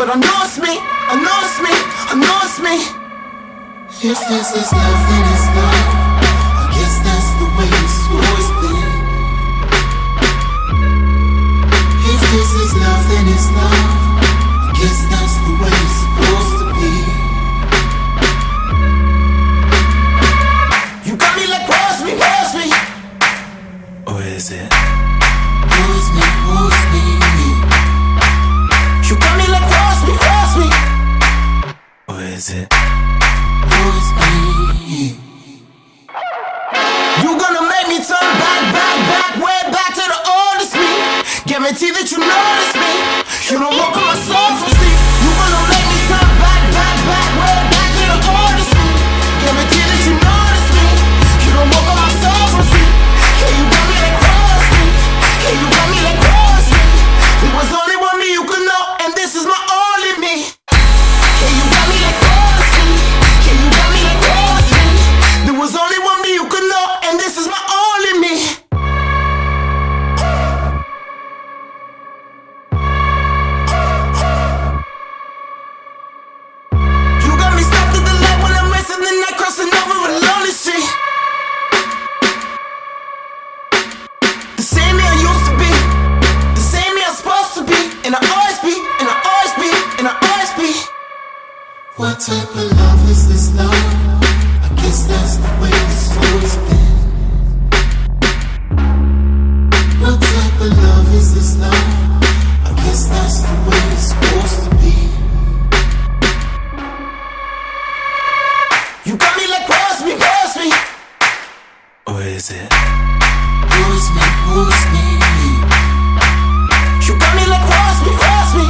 but I know it's me, I know it's me, I know it's me. If this is love, then it's love. I guess that's the way it's always been. If this is love, then it's love. I guess that's the way it's supposed to be. You got me like where's me, where's me? Or is it? Who's me, who's me? You got me like where's me, where's me? Or is it? Who's me? You gonna make me turn back, back, back, way back to the oldest me. Guarantee that you notice me. You don't woke up my soul from sleep. You gonna make me turn back, back, back, way back to the oldest me. Guarantee that you notice me. You don't woke up my soul from sleep. Yeah, you got me like cross me. Yeah, you got me like cross me. There was only one me you could know, and this is my only me. Yeah, you got me like cross me. Yeah, you got me like cross me. There was only one me you could know, and this is my only me. You got me stopped at the light when I'm racing the night, crossing over a lonely street. The same me I used to be, the same me I'm supposed to be, and I always be, and I always be, and I always be. What type of love is this love? I guess that's the way it's always been. What type of love is this love? I guess that's the way it's supposed to be. You got me like where's me, where's me? Or is it? Who's me, who's me? You got me like where's me, where's me?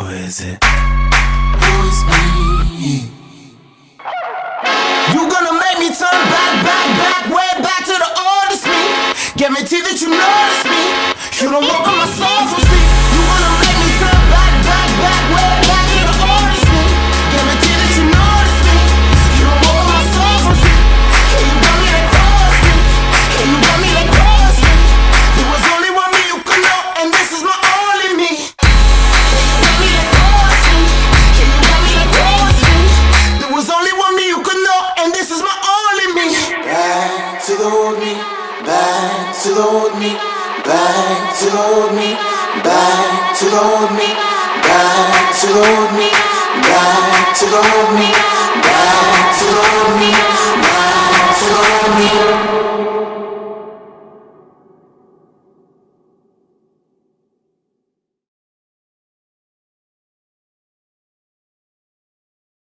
Or is it? Who's me? You gonna make me turn back, back, back, way back to the oldest me. Guarantee that you notice me. You don't woke up my soul from sleep. You gonna make me turn back, back, back, way back to the oldest me. Guarantee that you notice me. You don't woke up my soul from sleep. Yeah, you got me like cross me. Yeah, you got me like cross me. There was only one me you could know, and this is my only me. Yeah, you got me like cross me. Yeah, you got me like cross me. There was only one me you could know, and this is my only me. Back to the old me, back to the old me, back to the old me, back to the old me, back to the old me, back to the old me, back to the old me, back to the old me.